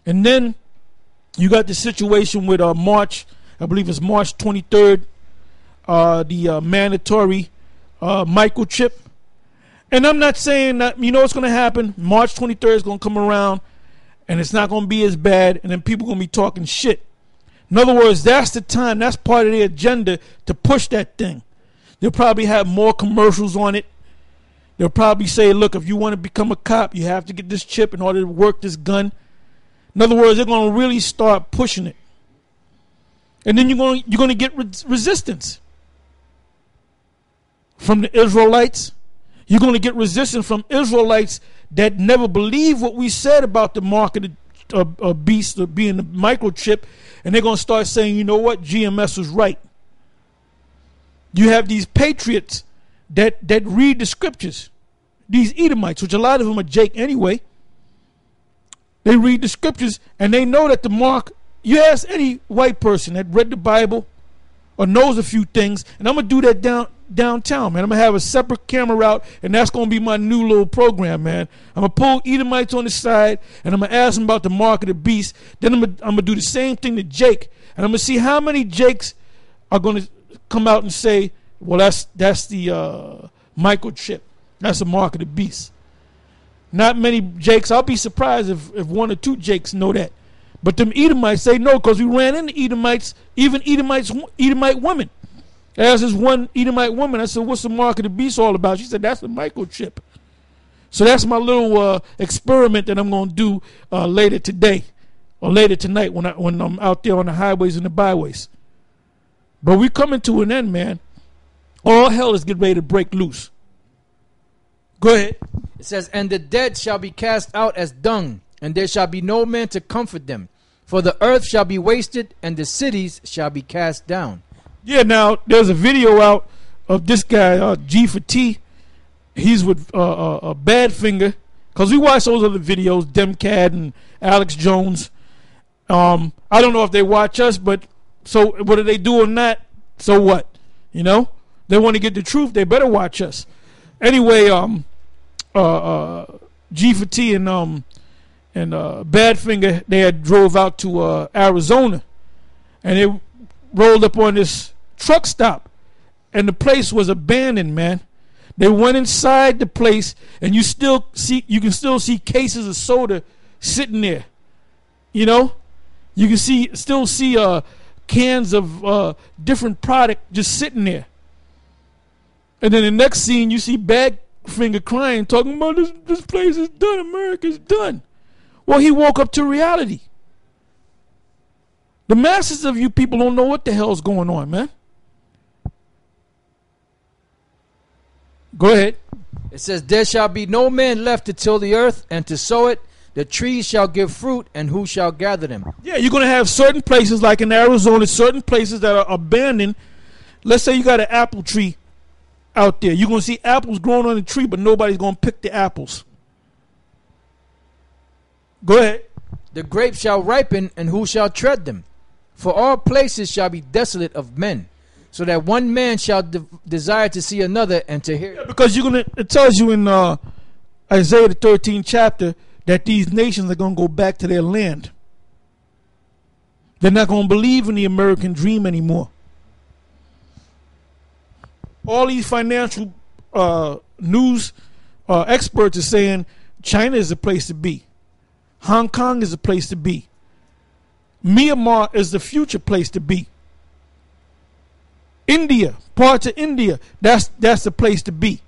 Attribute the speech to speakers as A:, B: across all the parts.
A: And then you got the situation with March, I believe it's March 23rd, the mandatory microchip. And I'm not saying that, you know what's going to happen? March 23rd is going to come around and it's not going to be as bad, and then people are going to be talking shit. In other words, that's the time, that's part of their agenda to push that thing. They'll probably have more commercials on it. They'll probably say, look, if you want to become a cop, you have to get this chip in order to work this gun. In other words, they're going to really start pushing it. And then you're going to get resistance from the Israelites. You're going to get resistance from Israelites that never believed what we said about the mark of the beast being the microchip. And they're going to start saying, you know what, GMS was right. You have these patriots that read the scriptures. These Edomites, which a lot of them are Jake anyway. They read the scriptures and they know that the mark, you ask any white person that read the Bible or knows a few things, and I'm going to do that downtown, man. I'm going to have a separate camera out, and that's going to be my new little program, man. I'm going to pull Edomites on the side, and I'm going to ask them about the mark of the beast. Then I'm going to do the same thing to Jake, and I'm going to see how many Jakes are going to come out and say, well, that's the microchip. That's the mark of the beast. Not many Jakes. I'll be surprised if one or two Jakes know that. But them Edomites say no, because we ran into Edomites, even Edomite women. I asked this one Edomite woman, I said, what's the mark of the beast all about? She said, that's the microchip. So that's my little experiment that I'm going to do later today or later tonight when I'm out there on the highways and the byways. But we coming to an end, man. All hell is getting ready to break loose. Go ahead.
B: It says, and the dead shall be cast out as dung, and there shall be no man to comfort them. For the earth shall be wasted, and the cities shall be cast down.
A: Yeah, now, there's a video out of this guy, G for T. He's with Badfinger. Because we watch those other videos, Demcad and Alex Jones. I don't know if they watch us, but so whether they do or not, so what? You know? They want to get the truth, they better watch us. Anyway, G for T and Badfinger, they had drove out to Arizona, and they rolled up on this truck stop, and the place was abandoned, man. They went inside the place, and you can still see cases of soda sitting there. You know, you can still see cans of different product just sitting there. And then the next scene, you see Badfinger crying, talking about this place is done, America's done. Well, he woke up to reality. The masses of you people don't know what the hell's going on, man. Go ahead.
B: It says, there shall be no man left to till the earth and to sow it. The trees shall give fruit, and who shall gather them?
A: Yeah, you're going to have certain places, like in Arizona, certain places that are abandoned. Let's say you got an apple tree out there. You're going to see apples growing on the tree, but nobody's going to pick the apples. Go ahead.
B: The grapes shall ripen, and who shall tread them? For all places shall be desolate of men, so that one man shall desire to see another and to hear.
A: Yeah, because it tells you in Isaiah the 13th chapter that these nations are going to go back to their land. They're not going to believe in the American dream anymore. All these financial news experts are saying China is a place to be. Hong Kong is a place to be. Myanmar is the future place to be. India, parts of India, that's the place to be.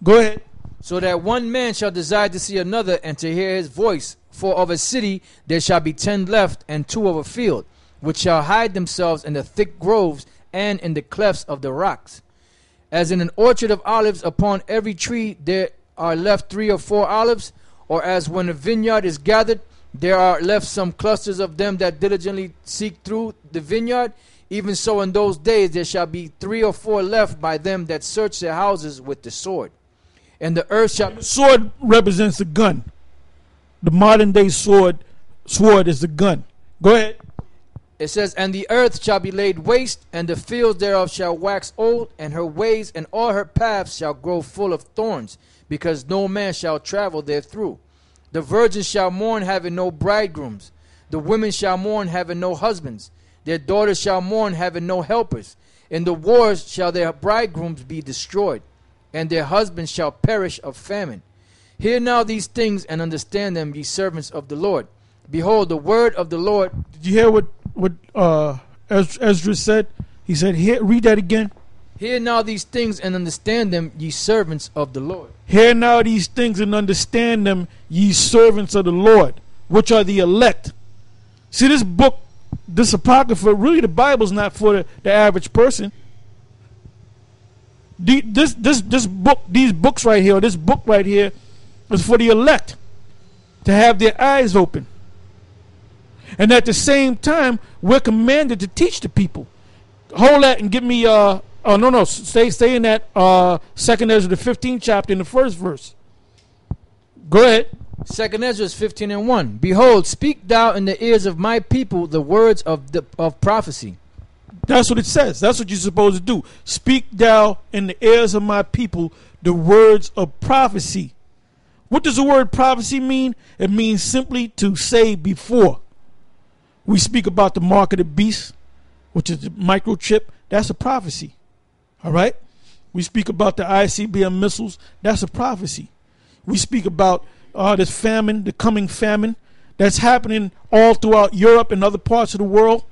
A: Go ahead.
B: So that one man shall desire to see another and to hear his voice. For of a city there shall be 10 left, and 2 of a field, which shall hide themselves in the thick groves and in the clefts of the rocks. As in an orchard of olives, upon every tree there are left 3 or 4 olives, or as when a vineyard is gathered, there are left some clusters of them that diligently seek through the vineyard. Even so in those days there shall be 3 or 4 left by them that search their houses with the sword. And the earth shall...
A: The sword represents the gun. The modern day sword is the gun. Go ahead.
B: It says, and the earth shall be laid waste, and the fields thereof shall wax old, and her ways and all her paths shall grow full of thorns, because no man shall travel therethrough. The virgins shall mourn, having no bridegrooms. The women shall mourn, having no husbands. Their daughters shall mourn, having no helpers. In the wars shall their bridegrooms be destroyed, and their husbands shall perish of famine. Hear now these things, and understand them, ye servants of the Lord. Behold, the word of the Lord.
A: Did you hear what Ezra said? He said, "Here, read that again."
B: Hear now these things, and understand them, ye servants of the Lord.
A: Hear now these things, and understand them, ye servants of the Lord, which are the elect. See, this book, this Apocrypha, really the Bible's not for the average person. This book, these books right here, or this book right here, is for the elect to have their eyes open. And at the same time, we're commanded to teach the people. Hold that and give me stay in that 2nd Ezra, the 15th chapter, in the 1st verse. Go ahead.
B: 2nd Ezra 15:1. Behold, speak thou in the ears of my people the words of prophecy.
A: That's what it says. That's what you're supposed to do. Speak thou in the ears of my people the words of prophecy. What does the word prophecy mean? It means simply to say before. We speak about the mark of the beast, which is the microchip. That's a prophecy. All right? We speak about the ICBM missiles. That's a prophecy. We speak about this famine, the coming famine that's happening all throughout Europe and other parts of the world.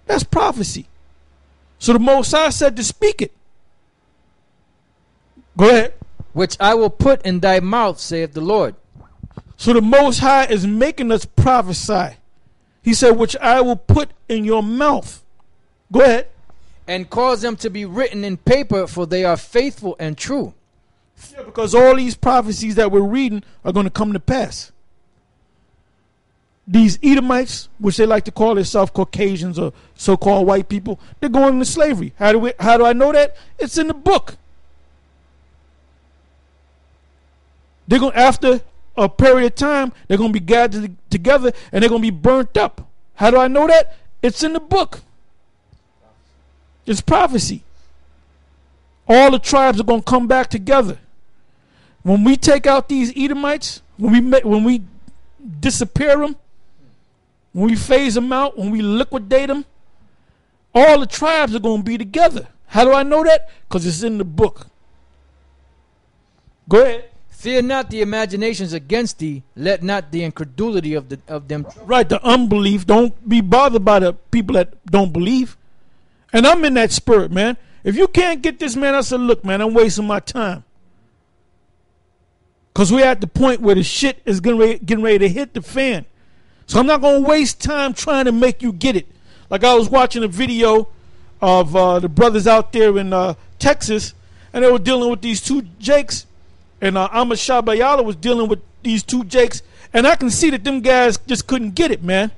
A: That's prophecy. So the Most High said to speak it. Go ahead.
B: Which I will put in thy mouth, saith the Lord.
A: So the Most High is making us prophesy. He said, which I will put in your mouth. Go ahead.
B: And cause them to be written in paper, for they are faithful and true.
A: Yeah, because all these prophecies that we're reading are going to come to pass. These Edomites, which they like to call themselves Caucasians or so-called white people, they're going into slavery. How do I know that? It's in the book. They're going, after a period of time, they're going to be gathered together and they're going to be burnt up. How do I know that? It's in the book. It's prophecy. All the tribes are going to come back together. When we take out these Edomites, when we disappear them, when we phase them out, when we liquidate them, all the tribes are going to be together. How do I know that? Because it's in the book. Go ahead.
B: Fear not the imaginations against thee, let not the incredulity of them.
A: Right, the unbelief. Don't be bothered by the people that don't believe. And I'm in that spirit, man. If you can't get this, man, I said, look, man, I'm wasting my time. Because we're at the point where the shit is getting ready to hit the fan. So I'm not going to waste time trying to make you get it. Like I was watching a video of the brothers out there in Texas, and they were dealing with these two Jakes. And Ahmad Shah Bayala was dealing with these two Jakes. And I can see that them guys just couldn't get it, man.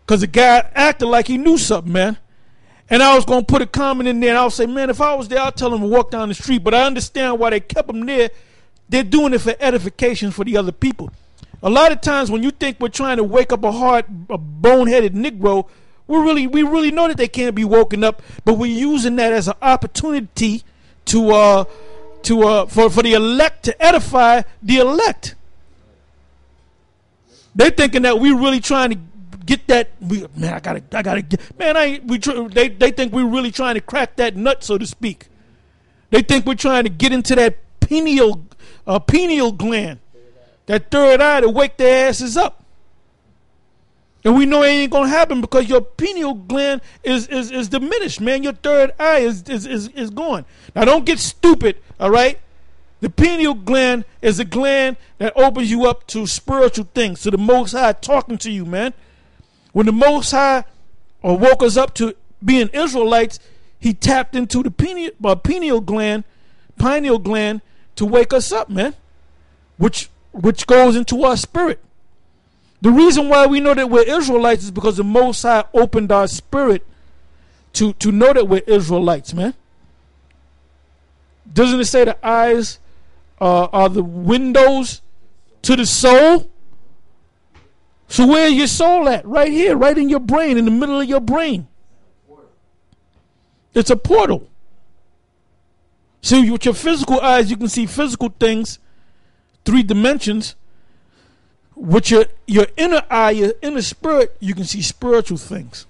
A: Because the guy acted like he knew something, man. And I was going to put a comment in there, and I would say, man, if I was there, I'd tell them to walk down the street. But I understand why they kept them there. They're doing it for edification for the other people. A lot of times when you think we're trying to wake up a boneheaded Negro, we really know that they can't be woken up. But we're using that as an opportunity for the elect, to edify the elect. They're thinking that we're really trying to get that. Man, I gotta get. Man, they think we're really trying to crack that nut, so to speak. They think we're trying to get into that pineal gland, that third eye, to wake their asses up. And we know it ain't gonna happen because your pineal gland is diminished, man. Your third eye is gone. Now don't get stupid, all right? The pineal gland is a gland that opens you up to spiritual things, to the Most High talking to you, man. When the Most High woke us up to being Israelites, he tapped into the pineal gland to wake us up, man, which goes into our spirit. The reason why we know that we're Israelites is because the Most High opened our spirit to know that we're Israelites, man. Doesn't it say the eyes are the windows to the soul? So where's your soul at? Right here, right in your brain, in the middle of your brain. It's a portal. See, with your physical eyes, you can see physical things three dimensions, with your inner eye, your inner spirit, you can see spiritual things.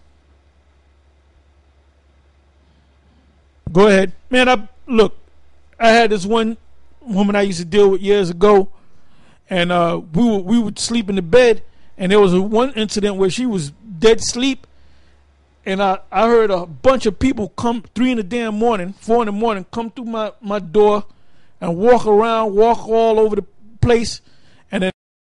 A: Go ahead. Man, I had this one woman I used to deal with years ago, and we would sleep in the bed, and there was one incident where she was dead asleep, and I heard a bunch of people come 3 in the damn morning, 4 in the morning, come through my door and walk all over the place.